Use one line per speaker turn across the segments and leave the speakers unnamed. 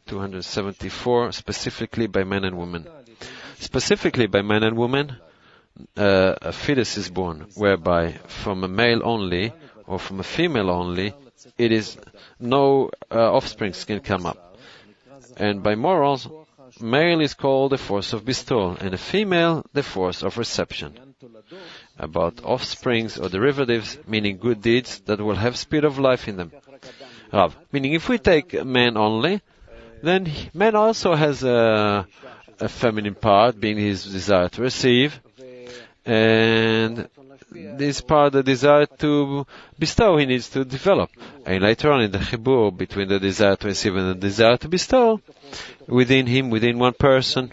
274, specifically by men and women. Specifically by men and women, a fetus is born, whereby from a male only or from a female only, it is no offspring can come up. And by morals, male is called the force of bestowal, and a female the force of reception. About offsprings or derivatives, meaning good deeds that will have spirit of life in them. Rav, meaning if we take man only, then man also has a feminine part, being his desire to receive, and this part, the desire to bestow, he needs to develop. And later on in the chibur between the desire to receive and the desire to bestow, within him, within one person,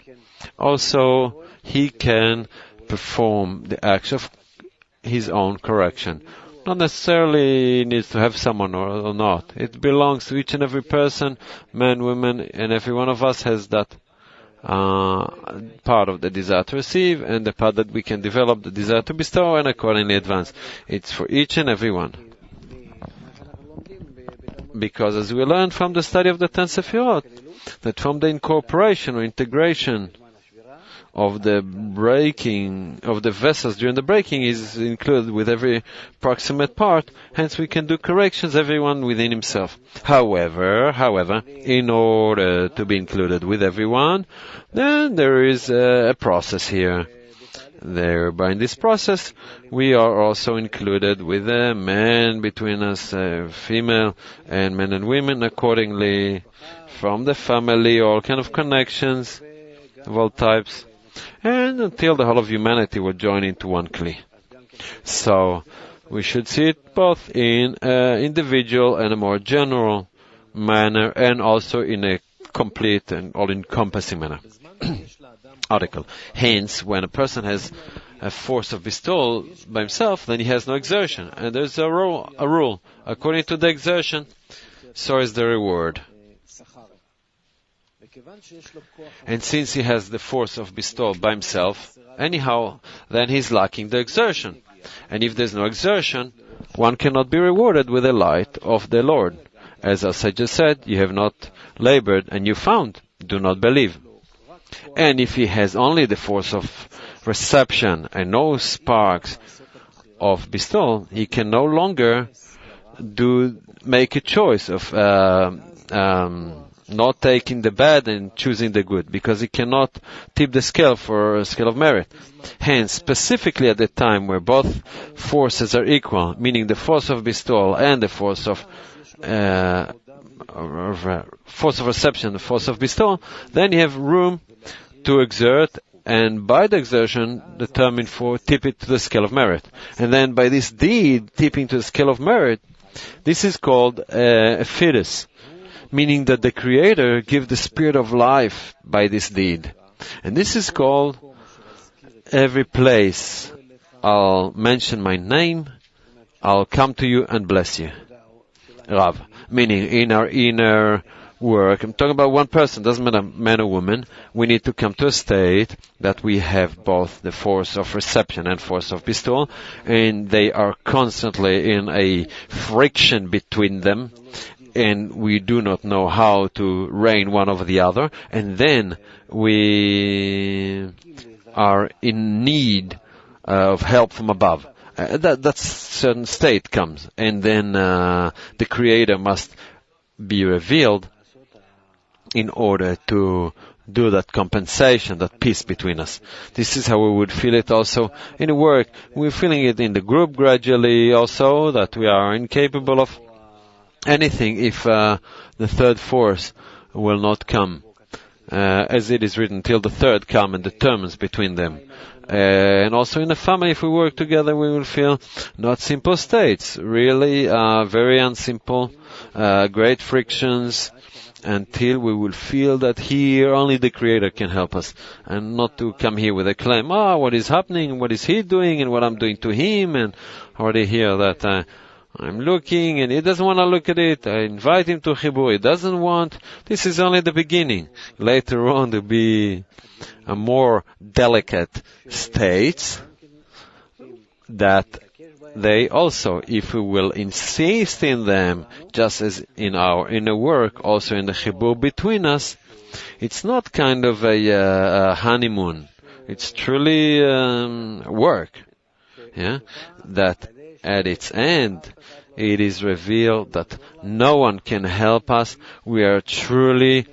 also he can perform the acts of his own correction. Not necessarily needs to have someone or not. It belongs to each and every person, man, woman, and every one of us has that part of the desire to receive and the part that we can develop, the desire to bestow, and accordingly advance. It's for each and every one. Because as we learned from the study of the 10 Sefirot, that from the incorporation or integration of the breaking of the vessels during the breaking is included with every proximate part, hence we can do corrections, everyone within himself. However, in order to be included with everyone, then there is a process here. Thereby in this process, we are also included with a man between us, female, and men and women, accordingly, from the family, all kind of connections of all types, and until the whole of humanity will join into one kli. So, we should see it both in an individual and a more general manner, and also in a complete and all-encompassing manner. Article. Hence, when a person has a force of bestowal by himself, then he has no exertion. And there's a rule. According to the exertion, so is the reward. And since he has the force of bestowal by himself, anyhow, then he's lacking the exertion. And if there's no exertion, one cannot be rewarded with the light of the Lord. As I just said, you have not labored and you found, do not believe. And if he has only the force of reception and no sparks of bestowal, he can no longer make a choice of not taking the bad and choosing the good, because he cannot tip the scale for a scale of merit. Hence, specifically at the time where both forces are equal, meaning the force of bestowal and the force of reception, the force of bestowal, then you have room to exert, and by the exertion determine tip it to the scale of merit. And then by this deed, tipping to the scale of merit, this is called a fetus, meaning that the Creator gives the spirit of life by this deed. And this is called every place I'll mention my name, I'll come to you and bless you. Rav, meaning in our inner work, I'm talking about one person, doesn't matter man or woman, we need to come to a state that we have both the force of reception and force of bestowal, and they are constantly in a friction between them, and we do not know how to reign one over the other, and then we are in need of help from above. That certain state comes, and then the Creator must be revealed in order to do that compensation, that peace between us. This is how we would feel it also in the work. We're feeling it in the group gradually also, that we are incapable of anything if the third force will not come. As it is written, till the third come and determines between them. And also in the family, if we work together, we will feel not simple states, really very unsimple, great frictions, until we will feel that here only the Creator can help us, and not to come here with a claim, what is happening, what is he doing, and what I'm doing to him, and already hear that I'm looking, and he doesn't want to look at it. I invite him to Chibur. He doesn't want. This is only the beginning. Later on, there'll be a more delicate states that they also, if we will insist in them, just as in our inner work, also in the chibur between us, it's not kind of a honeymoon. It's truly work. Yeah, that at its end, it is revealed that no one can help us. We are truly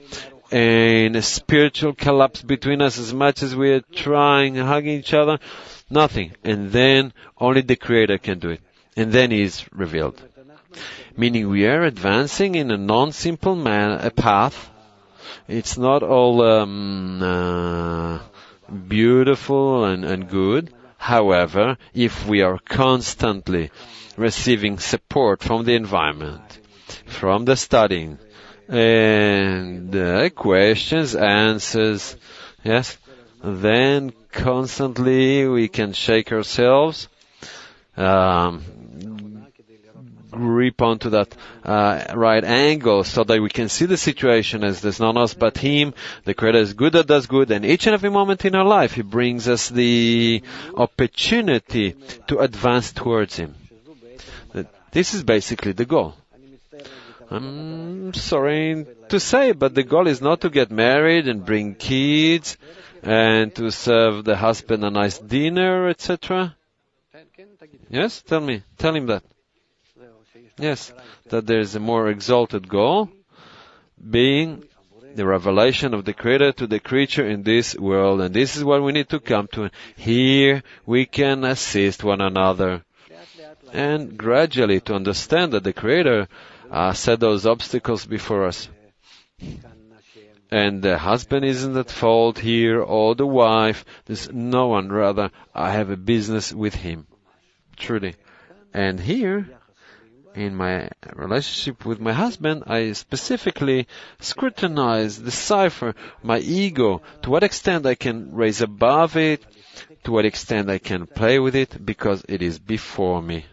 in a spiritual collapse between us as much as we are trying, hugging each other. Nothing. And then only the Creator can do it. And then He is revealed. Meaning we are advancing in a non-simple path. It's not all beautiful and good. However, if we are constantly receiving support from the environment, from the studying, and questions, answers, yes, then constantly we can shake ourselves, grip onto that right angle so that we can see the situation as there's none us but Him. The Creator is good that does good, and each and every moment in our life He brings us the opportunity to advance towards Him. This is basically the goal. I'm sorry to say, but the goal is not to get married and bring kids and to serve the husband a nice dinner, etc. Yes? Tell him that. Yes, that there is a more exalted goal, being the revelation of the Creator to the creature in this world, and this is what we need to come to. Here we can assist one another, and gradually to understand that the Creator set those obstacles before us. And the husband isn't at fault here, or the wife. There's no one, rather, I have a business with him. Truly. And here, in my relationship with my husband, I specifically scrutinize, decipher my ego, to what extent I can raise above it, to what extent I can play with it, because it is before me.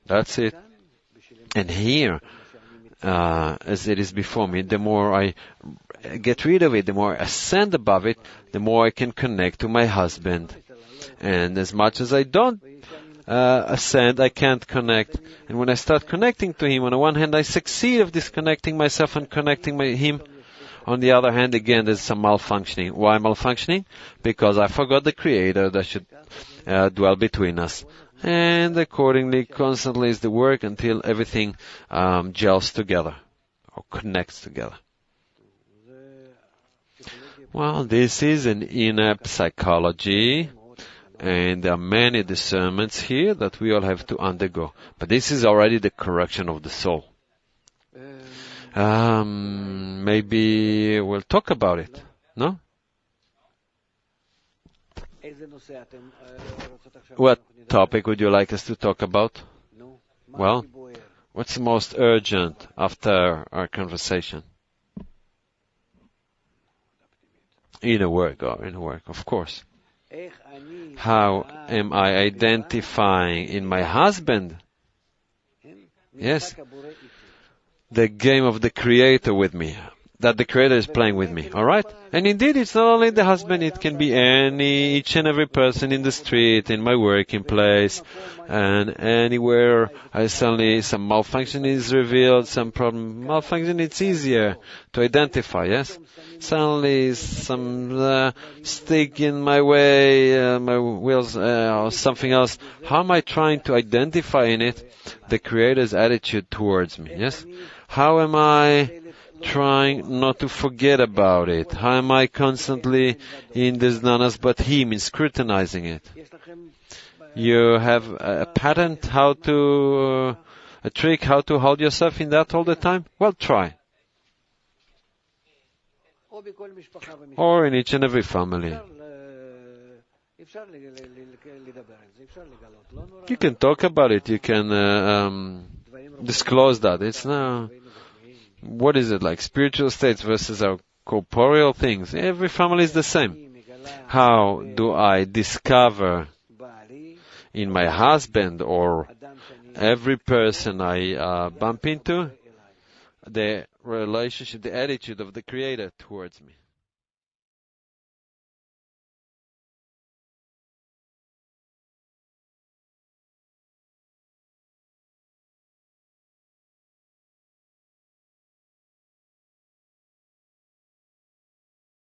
That's it. And here, as it is before me, the more I get rid of it, the more I ascend above it, the more I can connect to my husband. And as much as I don't ascend, I can't connect. And when I start connecting to Him, on the one hand, I succeed of disconnecting myself and connecting Him. On the other hand, again, there's some malfunctioning. Why malfunctioning? Because I forgot the Creator that should dwell between us. And accordingly, constantly is the work until everything gels together or connects together. Well, this is an inner psychology, and there are many discernments here that we all have to undergo. But this is already the correction of the soul. Maybe we'll talk about it, no? What topic would you like us to talk about? Well, what's the most urgent after our conversation? Inner work, of course. How am I identifying in my husband? Yes, the game of the Creator with me, that the Creator is playing with me, alright? And indeed, it's not only the husband, it can be each and every person in the street, in my working place, and anywhere suddenly some malfunction is revealed, some problem, malfunction, it's easier to identify, yes? Suddenly some stick in my way, my wheels, or something else. How am I trying to identify in it the Creator's attitude towards me, yes? How am I trying not to forget about it? How am I constantly in this nanas but Him, in scrutinizing it? You have a patent a trick how to hold yourself in that all the time? Well, try. Or in each and every family. You can talk about it, you can disclose that. It's now, what is it, like spiritual states versus our corporeal things? Every family is the same. How do I discover in my husband or every person I bump into the relationship, the attitude of the Creator towards me?